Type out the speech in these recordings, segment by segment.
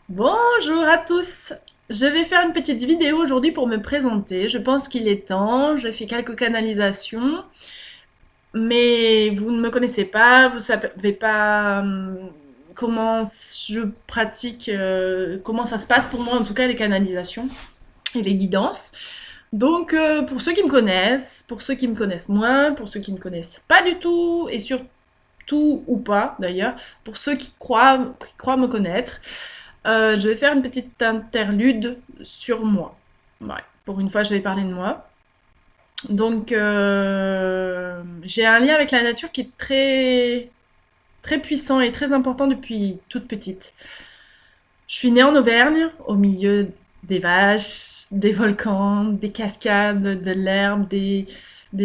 Bonjour à tous! Je vais faire une petite vidéo aujourd'hui pour me présenter. Je pense qu'il est temps. J'ai fait quelques canalisations, mais vous ne me connaissez pas, vous savez pas comment je pratique, comment ça se passe pour moi en tout cas les canalisations et les guidances. Donc pour ceux qui me connaissent, pour ceux qui me connaissent moins, pour ceux qui ne me connaissent pas du tout et surtout ou pas d'ailleurs, pour ceux qui croient me connaître. Je vais faire une petite interlude sur moi. Ouais, pour une fois, je vais parler de moi. Donc, j'ai un lien avec la nature qui est très, très puissant et très important depuis toute petite. Je suis née en Auvergne, au milieu des vaches, des volcans, des cascades, de l'herbe, des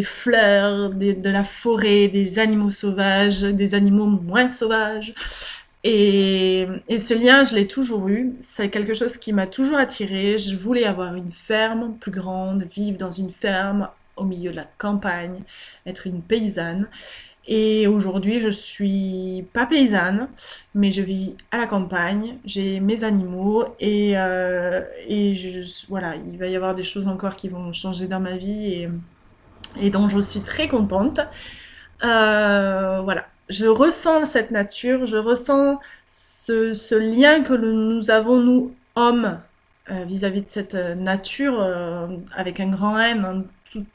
fleurs, de la forêt, des animaux sauvages, des animaux moins sauvages. Et ce lien, je l'ai toujours eu. C'est quelque chose qui m'a toujours attirée. Je voulais avoir une ferme plus grande, vivre dans une ferme au milieu de la campagne, être une paysanne. Et aujourd'hui, je suis pas paysanne, mais je vis à la campagne. J'ai mes animaux voilà, il va y avoir des choses encore qui vont changer dans ma vie et dont je suis très contente. Voilà, je ressens cette nature, je ressens ce lien que nous avons, nous, hommes, vis-à-vis de cette nature, avec un grand M, hein,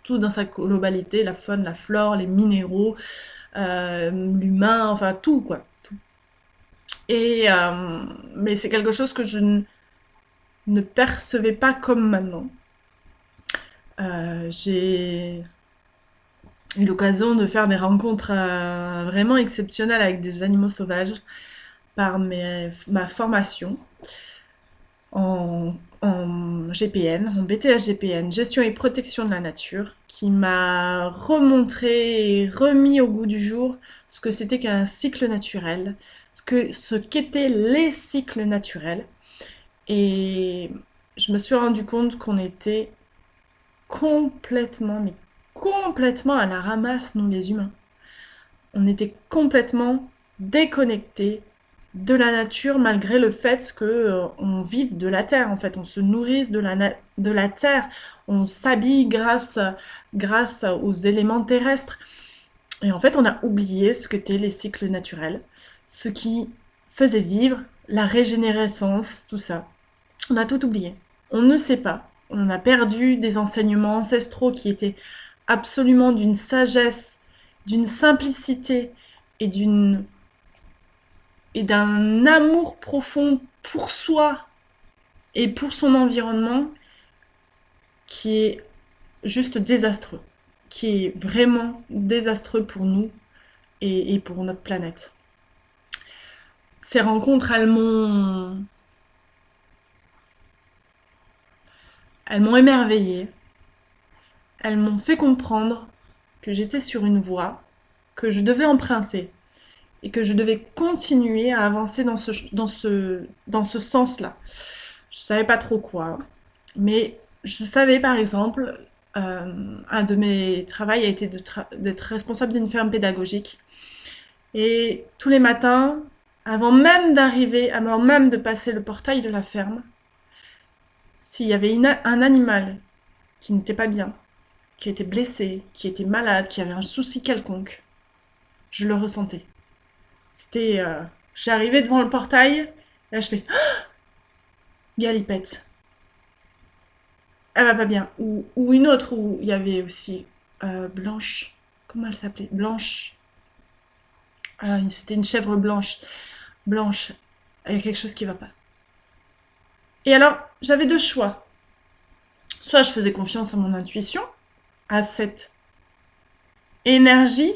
tout dans sa globalité, la faune, la flore, les minéraux, l'humain, enfin tout, quoi. Tout. Mais c'est quelque chose que je ne percevais pas comme maintenant. J'ai eu l'occasion de faire des rencontres vraiment exceptionnelles avec des animaux sauvages par ma formation en GPN, en BTS GPN, gestion et protection de la nature, qui m'a remontré et remis au goût du jour ce que c'était qu'un cycle naturel, ce qu'étaient les cycles naturels. Et je me suis rendu compte qu'on était complètement, mais complètement à la ramasse, nous les humains. On était complètement déconnectés de la nature malgré le fait que on vive de la terre en fait, on se nourrisse de la terre, on s'habille grâce aux éléments terrestres et en fait on a oublié ce qu'étaient les cycles naturels, ce qui faisait vivre la régénérescence, tout ça. On a tout oublié. On ne sait pas. On a perdu des enseignements ancestraux qui étaient absolument d'une sagesse, d'une simplicité et d'un amour profond pour soi et pour son environnement qui est juste désastreux, qui est vraiment désastreux pour nous et pour notre planète. Ces rencontres, elles m'ont émerveillée, elles m'ont fait comprendre que j'étais sur une voie que je devais emprunter et que je devais continuer à avancer dans ce sens-là. Je savais pas trop quoi, mais je savais par exemple, un de mes travaux a été d'être responsable d'une ferme pédagogique. Et tous les matins, avant même de passer le portail de la ferme, s'il y avait un animal qui n'était pas bien, qui était blessé, qui était malade, qui avait un souci quelconque, je le ressentais. C'était, j'arrivais devant le portail, et là je fais Galipette, elle va pas bien. Ou une autre où il y avait aussi Blanche, comment elle s'appelait? Blanche. Ah, c'était une chèvre blanche. Blanche, il y a quelque chose qui va pas. Et alors, j'avais deux choix. Soit je faisais confiance à mon intuition, à cette énergie,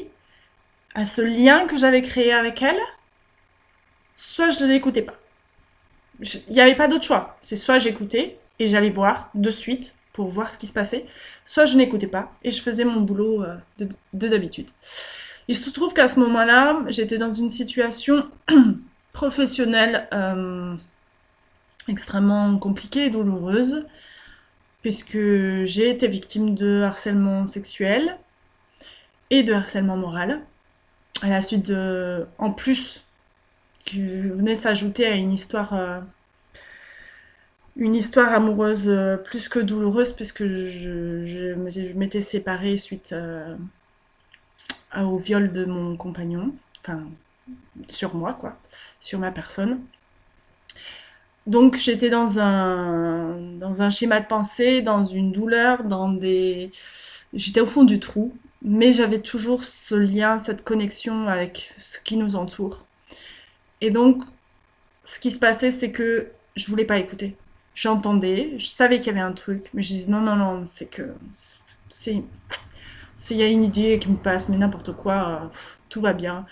à ce lien que j'avais créé avec elle, soit je ne l'écoutais pas. Il n'y avait pas d'autre choix. C'est soit j'écoutais et j'allais voir de suite pour voir ce qui se passait, soit je n'écoutais pas et je faisais mon boulot de d'habitude. Il se trouve qu'à ce moment-là, j'étais dans une situation professionnelle extrêmement compliquée et douloureuse, puisque j'ai été victime de harcèlement sexuel et de harcèlement moral, à la suite de, en plus, qui venait s'ajouter à une histoire une histoire amoureuse plus que douloureuse puisque je m'étais séparée suite au viol de mon compagnon, enfin sur moi quoi, sur ma personne. Donc j'étais dans un schéma de pensée, dans une douleur, j'étais au fond du trou, mais j'avais toujours ce lien, cette connexion avec ce qui nous entoure. Et donc, ce qui se passait, c'est que je voulais pas écouter. J'entendais, je savais qu'il y avait un truc, mais je disais non, non, non, c'est, il y a une idée qui me passe, mais n'importe quoi, tout va bien.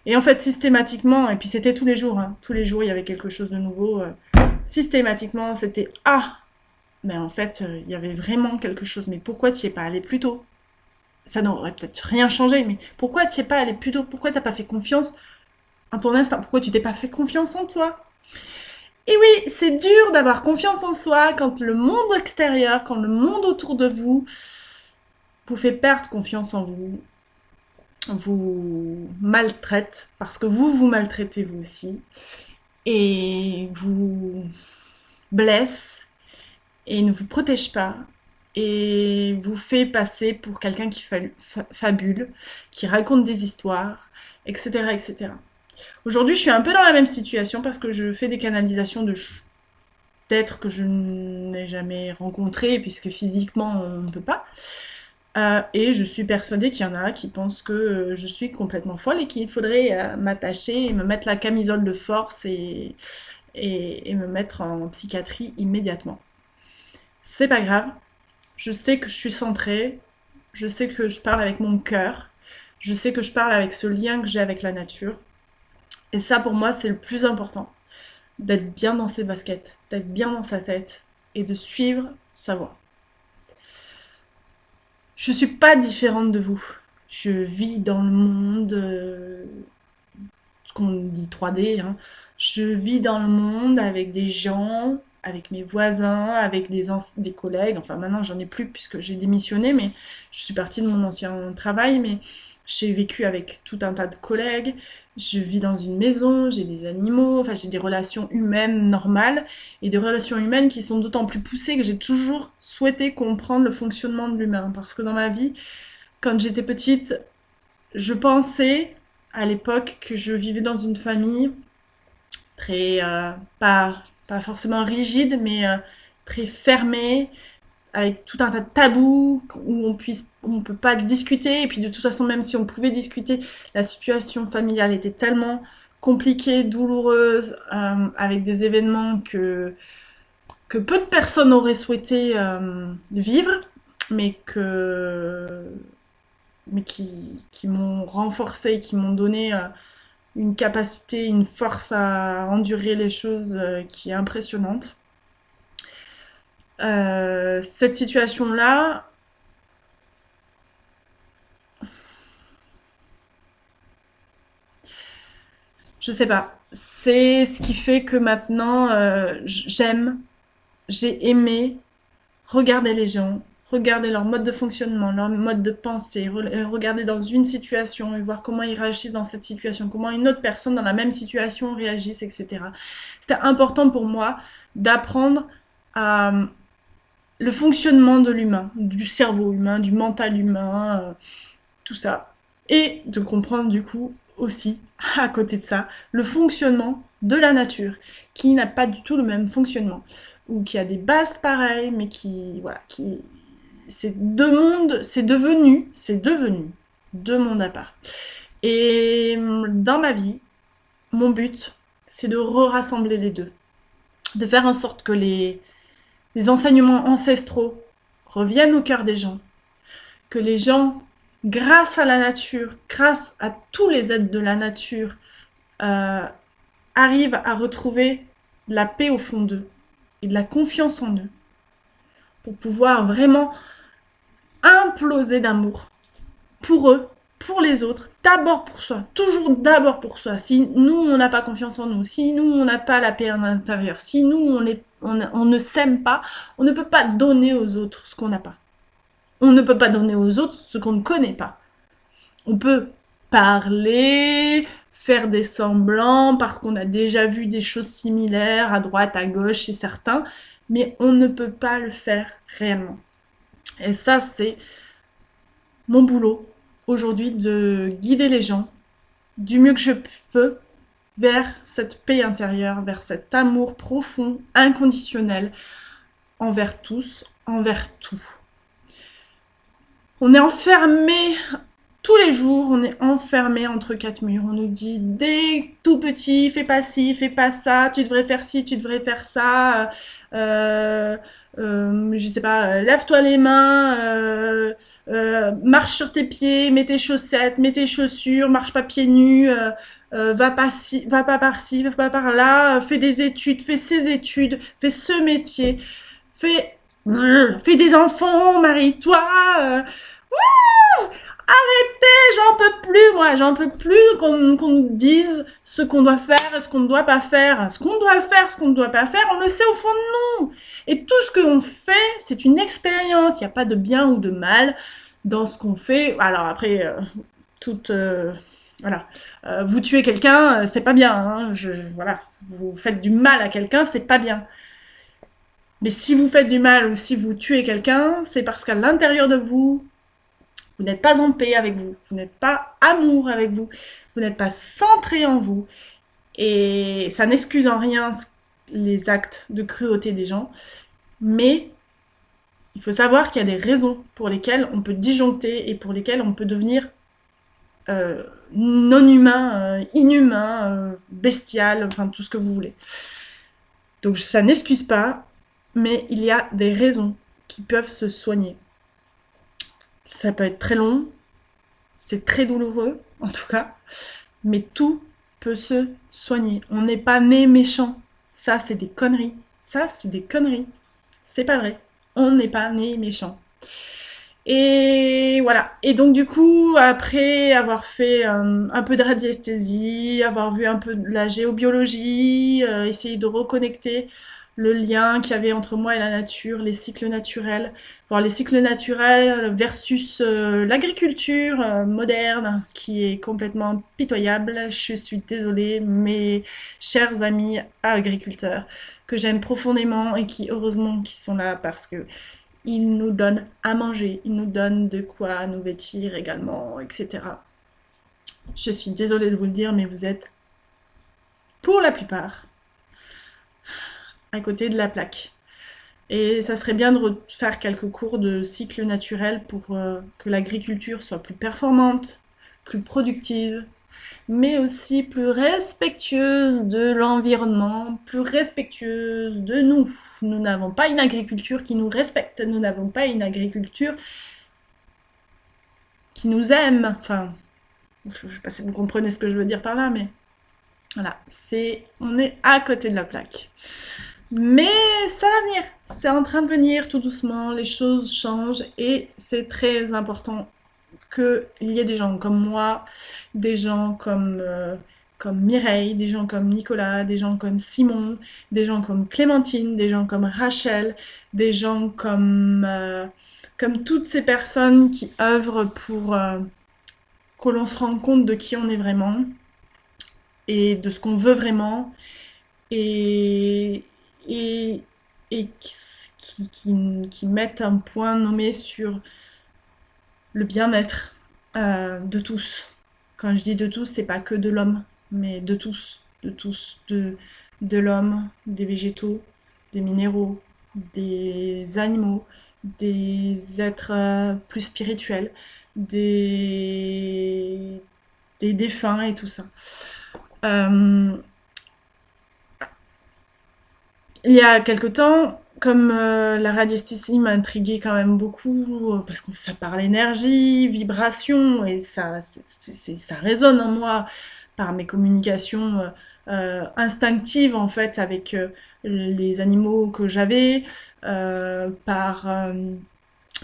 Et en fait, systématiquement, et puis c'était tous les jours, hein, tous les jours il y avait quelque chose de nouveau. Systématiquement, c'était ah, mais en fait, il y avait vraiment quelque chose. Mais pourquoi tu n'y es pas allé plus tôt? Ça n'aurait peut-être rien changé, mais pourquoi tu n'y es pas allé plus tôt? Pourquoi t'as pas fait confiance en ton instinct? Pourquoi tu t'es pas fait confiance en toi? Et oui, c'est dur d'avoir confiance en soi quand le monde extérieur, quand le monde autour de vous vous fait perdre confiance en vous, vous maltraite, parce que vous vous maltraitez vous aussi, et vous blesse, et ne vous protège pas, et vous fait passer pour quelqu'un qui fabule, qui raconte des histoires, etc. etc. Aujourd'hui, je suis un peu dans la même situation parce que je fais des canalisations d'êtres que je n'ai jamais rencontrés, puisque physiquement, on ne peut pas. Et je suis persuadée qu'il y en a qui pensent que je suis complètement folle et qu'il faudrait m'attacher et me mettre la camisole de force et me mettre en psychiatrie immédiatement. C'est pas grave. Je sais que je suis centrée. Je sais que je parle avec mon cœur. Je sais que je parle avec ce lien que j'ai avec la nature. Et ça, pour moi, c'est le plus important. D'être bien dans ses baskets, d'être bien dans sa tête et de suivre sa voie. Je suis pas différente de vous. Je vis dans le monde, ce qu'on dit 3D, hein. Je vis dans le monde avec des gens, avec mes voisins, avec des collègues. Enfin, maintenant, j'en ai plus puisque j'ai démissionné, mais je suis partie de mon ancien travail, mais j'ai vécu avec tout un tas de collègues. Je vis dans une maison, j'ai des animaux, enfin, j'ai des relations humaines normales et des relations humaines qui sont d'autant plus poussées que j'ai toujours souhaité comprendre le fonctionnement de l'humain. Parce que dans ma vie, quand j'étais petite, je pensais à l'époque que je vivais dans une famille très, pas forcément rigide, mais très fermée, avec tout un tas de tabous où on peut pas discuter. Et puis de toute façon, même si on pouvait discuter, la situation familiale était tellement compliquée, douloureuse, avec des événements que peu de personnes auraient souhaité vivre, mais qui m'ont renforcé, qui m'ont donné une capacité, une force à endurer les choses qui est impressionnante. Cette situation-là, je sais pas, c'est ce qui fait que maintenant j'ai aimé regarder les gens, regarder leur mode de fonctionnement, leur mode de pensée, regarder dans une situation et voir comment ils réagissent dans cette situation, comment une autre personne dans la même situation réagisse, etc. C'était important pour moi d'apprendre à le fonctionnement de l'humain, du cerveau humain, du mental humain, tout ça. Et de comprendre du coup aussi, à côté de ça, le fonctionnement de la nature, qui n'a pas du tout le même fonctionnement, ou qui a des bases pareilles, mais voilà, c'est deux mondes, c'est devenu deux mondes à part. Et dans ma vie, mon but, c'est de rassembler les deux, de faire en sorte que les enseignements ancestraux reviennent au cœur des gens, que les gens, grâce à la nature, grâce à tous les êtres de la nature, euh, arrivent à retrouver de la paix au fond d'eux et de la confiance en eux pour pouvoir vraiment imploser d'amour pour eux, pour les autres, d'abord pour soi, toujours d'abord pour soi. Si nous, on n'a pas confiance en nous, si nous, on n'a pas la paix à l'intérieur, si nous, on ne s'aime pas, on ne peut pas donner aux autres ce qu'on n'a pas. On ne peut pas donner aux autres ce qu'on ne connaît pas. On peut parler, faire des semblants parce qu'on a déjà vu des choses similaires à droite, à gauche chez certains, mais on ne peut pas le faire réellement. Et ça, c'est mon boulot aujourd'hui, de guider les gens du mieux que je peux vers cette paix intérieure, vers cet amour profond, inconditionnel, envers tous, envers tout. On est enfermé tous les jours, on est enfermé entre quatre murs. On nous dit dès tout petit, fais pas ci, fais pas ça, tu devrais faire ci, tu devrais faire ça. Je sais pas, lave-toi les mains, marche sur tes pieds, mets tes chaussettes, mets tes chaussures, marche pas pieds nus, va pas va pas par-ci, va pas par-là, fais des études, fais ces études, fais ce métier, fais, fais des enfants, marie-toi. J'en peux plus, moi, j'en peux plus qu'on nous dise ce qu'on doit faire, ce qu'on ne doit pas faire, ce qu'on doit faire, ce qu'on ne doit pas faire, on le sait au fond de nous. Et tout ce qu'on fait, c'est une expérience, il n'y a pas de bien ou de mal dans ce qu'on fait. Alors après, voilà, vous tuez quelqu'un, c'est pas bien, hein, voilà, vous faites du mal à quelqu'un, c'est pas bien. Mais si vous faites du mal ou si vous tuez quelqu'un, c'est parce qu'à l'intérieur de vous, vous n'êtes pas en paix avec vous, vous n'êtes pas amour avec vous, vous n'êtes pas centré en vous. Et ça n'excuse en rien les actes de cruauté des gens, mais il faut savoir qu'il y a des raisons pour lesquelles on peut disjoncter et pour lesquelles on peut devenir non-humain, inhumain, bestial, enfin tout ce que vous voulez. Donc ça n'excuse pas, mais il y a des raisons qui peuvent se soigner. Ça peut être très long, c'est très douloureux, en tout cas, mais tout peut se soigner. On n'est pas né méchant. Ça, c'est des conneries. Ça, c'est des conneries. C'est pas vrai. On n'est pas né méchant. Et voilà. Et donc, du coup, après avoir fait un peu de radiesthésie, avoir vu un peu de la géobiologie, essayer de reconnecter le lien qu'il y avait entre moi et la nature, les cycles naturels, voir les cycles naturels versus l'agriculture moderne qui est complètement pitoyable. Je suis désolée, mes chers amis agriculteurs que j'aime profondément et qui heureusement qui sont là parce que ils nous donnent à manger, ils nous donnent de quoi nous vêtir également, etc. Je suis désolée de vous le dire, mais vous êtes pour la plupart à côté de la plaque. Et ça serait bien de faire quelques cours de cycle naturel pour que l'agriculture soit plus performante, plus productive, mais aussi plus respectueuse de l'environnement, plus respectueuse de nous. Nous n'avons pas une agriculture qui nous respecte, nous n'avons pas une agriculture qui nous aime. Enfin, je ne sais pas si vous comprenez ce que je veux dire par là, mais voilà, on est à côté de la plaque. Mais ça va venir, c'est en train de venir tout doucement, les choses changent et c'est très important qu'il y ait des gens comme moi, des gens comme Mireille, des gens comme Nicolas, des gens comme Simon, des gens comme Clémentine, des gens comme Rachel, des gens comme toutes ces personnes qui œuvrent pour que l'on se rende compte de qui on est vraiment et de ce qu'on veut vraiment et, et, et qui mettent un point nommé sur le bien-être de tous. Quand je dis de tous, c'est pas que de l'homme, mais de tous, de l'homme, des végétaux, des minéraux, des animaux, des êtres plus spirituels, des défunts et tout ça. Euh, il y a quelque temps, comme la radiesthésie m'a intriguée quand même beaucoup, parce que ça parle énergie, vibration, et ça résonne en moi par mes communications instinctives en fait avec les animaux que j'avais, par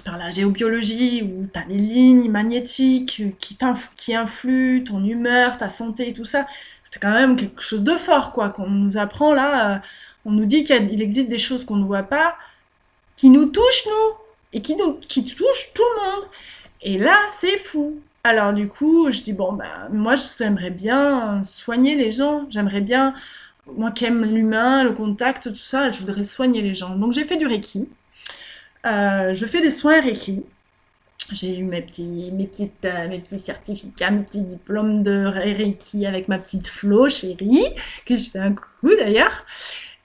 la géobiologie où tu as des lignes magnétiques qui influent ton humeur, ta santé et tout ça. C'est quand même quelque chose de fort, quoi, qu'on nous apprend là. On nous dit qu'il existe des choses qu'on ne voit pas, qui nous touchent, nous, et qui touchent tout le monde. Et là, c'est fou. Alors du coup, je dis, bon, bah, moi, j'aimerais bien soigner les gens, j'aimerais bien moi qui aime l'humain, le contact, tout ça, je voudrais soigner les gens. Donc j'ai fait du Reiki. Je fais des soins Reiki. J'ai eu mes petits certificats, mes petits diplômes de Reiki avec ma petite Flo chérie, que je fais un coucou d'ailleurs.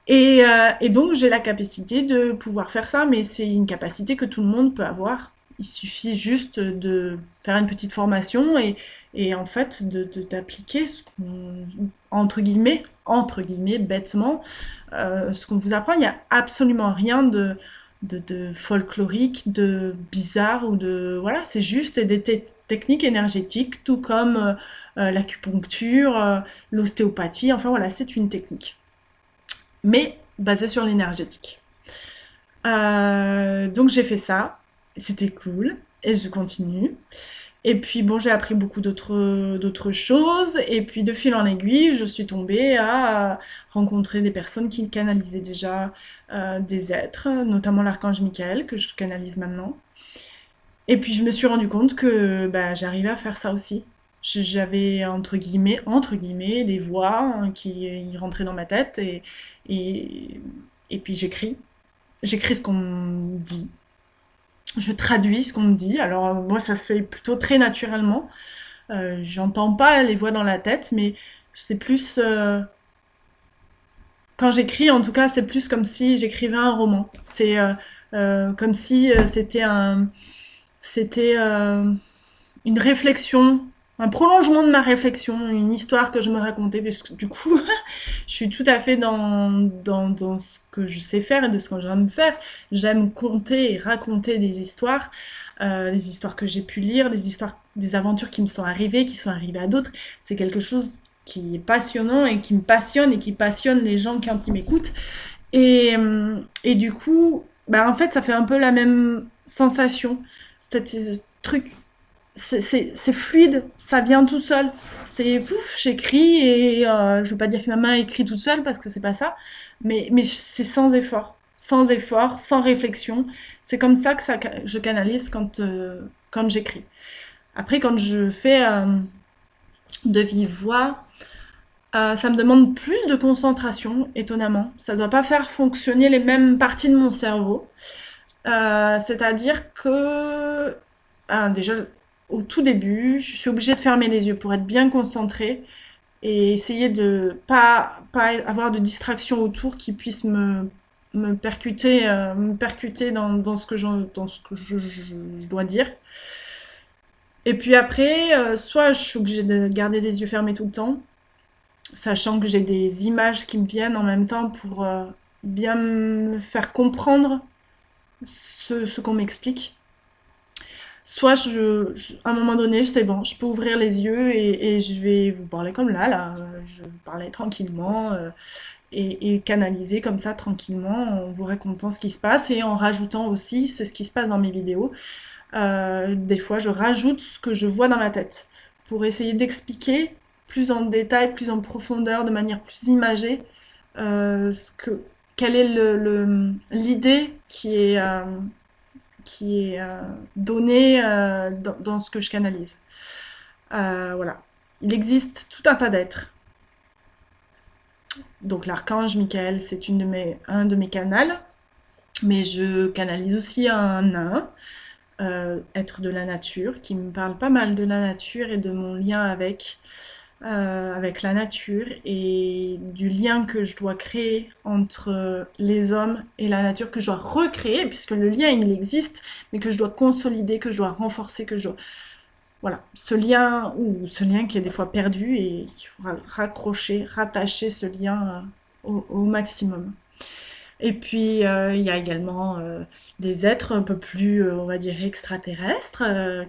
Et donc j'ai la capacité de pouvoir faire ça, mais c'est une capacité que tout le monde peut avoir. Il suffit juste de faire une petite formation et en fait d'appliquer ce qu'on, entre guillemets, bêtement, ce qu'on vous apprend. Il n'y a absolument rien de folklorique, de bizarre ou de... Voilà, c'est juste des techniques énergétiques, tout comme l'acupuncture, l'ostéopathie, enfin voilà, c'est une technique mais basé sur l'énergétique. Donc j'ai fait ça, c'était cool, et je continue. Et puis bon, j'ai appris beaucoup d'autres choses, et puis de fil en aiguille, je suis tombée à rencontrer des personnes qui canalisaient déjà des êtres, notamment l'archange Michael, que je canalise maintenant. Et puis je me suis rendu compte que bah, j'arrivais à faire ça aussi. J'avais entre guillemets, des voix hein, qui rentraient dans ma tête et, et puis j'écris. J'écris ce qu'on me dit. Je traduis ce qu'on me dit. Alors moi ça se fait plutôt très naturellement. J'entends pas les voix dans la tête, mais c'est plus quand j'écris en tout cas c'est plus comme si j'écrivais un roman. C'est comme si c'était une réflexion, un prolongement de ma réflexion, une histoire que je me racontais, parce que du coup, je suis tout à fait dans ce que je sais faire et de ce que j'aime faire. J'aime conter et raconter des histoires, les histoires que j'ai pu lire, des histoires, des aventures qui me sont arrivées, qui sont arrivées à d'autres. C'est quelque chose qui est passionnant et qui me passionne et qui passionne les gens quand ils m'écoutent. Et du coup, bah en fait, ça fait un peu la même sensation. Ce truc c'est fluide, ça vient tout seul. C'est pouf, j'écris et je veux pas dire que ma main écrit toute seule parce que c'est pas ça, mais c'est sans effort, sans réflexion. C'est comme ça que je canalise quand j'écris. Après, quand je fais de vive voix, ça me demande plus de concentration, étonnamment. Ça doit pas faire fonctionner les mêmes parties de mon cerveau. C'est-à-dire que déjà au tout début, je suis obligée de fermer les yeux pour être bien concentrée et essayer de pas avoir de distractions autour qui puissent me percuter dans ce que, dans ce que je dois dire. Et puis après, soit je suis obligée de garder les yeux fermés tout le temps, sachant que j'ai des images qui me viennent en même temps pour bien me faire comprendre ce qu'on m'explique. Soit à un moment donné, je sais bon, je peux ouvrir les yeux et je vais vous parler comme là, je vais vous parler tranquillement et canaliser comme ça tranquillement en vous racontant ce qui se passe et en rajoutant aussi, c'est ce qui se passe dans mes vidéos. Des fois, je rajoute ce que je vois dans ma tête pour essayer d'expliquer plus en détail, plus en profondeur, de manière plus imagée, quelle est l'idée qui est donnée dans ce que je canalise. Voilà. Il existe tout un tas d'êtres. Donc l'archange Michael, c'est un de mes canals, mais je canalise aussi un nain, être de la nature, qui me parle pas mal de la nature et de mon lien avec la nature et du lien que je dois créer entre les hommes et la nature, que je dois recréer, puisque le lien il existe, mais que je dois consolider, que je dois renforcer, que je dois... Voilà, ce lien qui est des fois perdu et qu'il faut raccrocher, rattacher ce lien au maximum. Et puis, il y a également des êtres un peu plus, on va dire, extraterrestres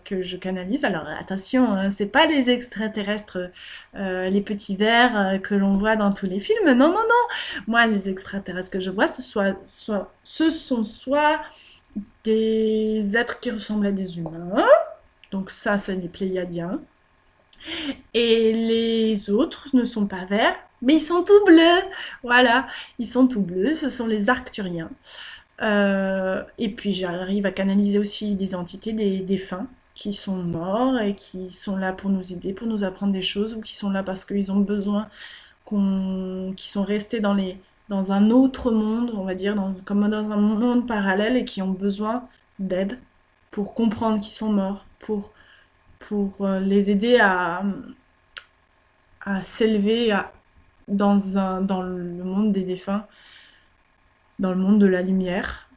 que je canalise. Alors attention, hein, c'est pas les extraterrestres, les petits vers que l'on voit dans tous les films. Non, non, non. Moi, les extraterrestres que je vois, ce sont soit des êtres qui ressemblent à des humains. Donc ça, c'est les Pléiadiens. Et les autres ne sont pas verts, mais ils sont tout bleus. Voilà, ils sont tout bleus, ce sont les Arcturiens. Et puis j'arrive à canaliser aussi des entités, des défunts, qui sont morts et qui sont là pour nous aider, pour nous apprendre des choses, ou qui sont là parce qu'ils ont besoin qui sont restés dans un autre monde, on va dire, comme dans un monde parallèle et qui ont besoin d'aide pour comprendre qu'ils sont morts, pour les aider à s'élever dans le monde des défunts, dans le monde de la lumière,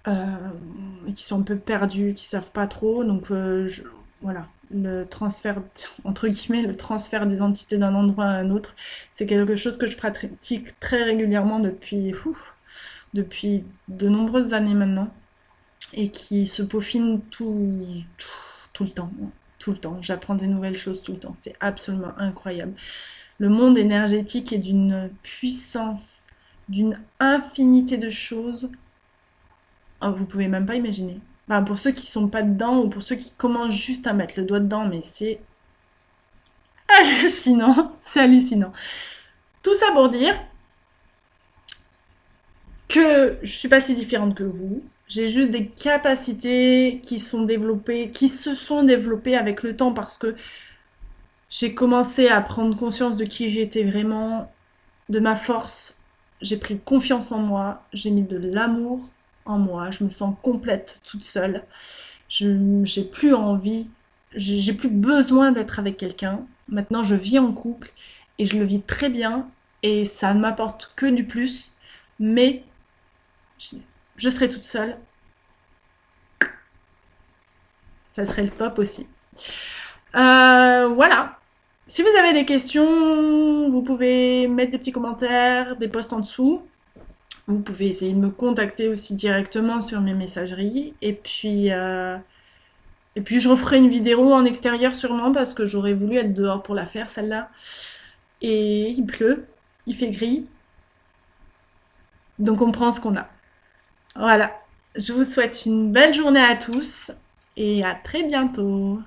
et qui sont un peu perdus, qui savent pas trop. Donc voilà, le transfert, entre guillemets, le transfert des entités d'un endroit à un autre, c'est quelque chose que je pratique très régulièrement depuis de nombreuses années maintenant, et qui se peaufine tout le temps. Tout le temps. J'apprends des nouvelles choses tout le temps. C'est absolument incroyable. Le monde énergétique est d'une puissance, d'une infinité de choses. Oh, vous pouvez même pas imaginer. Enfin, pour ceux qui sont pas dedans ou pour ceux qui commencent juste à mettre le doigt dedans, mais c'est hallucinant. C'est hallucinant. Tout ça pour dire que je suis pas si différente que vous. J'ai juste des capacités qui se sont développées avec le temps parce que j'ai commencé à prendre conscience de qui j'étais vraiment, de ma force. J'ai pris confiance en moi, j'ai mis de l'amour en moi, je me sens complète toute seule. J'ai plus envie, j'ai plus besoin d'être avec quelqu'un. Maintenant, je vis en couple et je le vis très bien et ça ne m'apporte que du plus, mais je serai toute seule, ça serait le top aussi. Voilà. Si vous avez des questions, vous pouvez mettre des petits commentaires, des posts en dessous. Vous pouvez essayer de me contacter aussi directement sur mes messageries. Et puis je referai une vidéo en extérieur sûrement parce que j'aurais voulu être dehors pour la faire celle-là. Et il pleut, il fait gris. Donc on prend ce qu'on a. Voilà. Je vous souhaite une belle journée à tous et à très bientôt.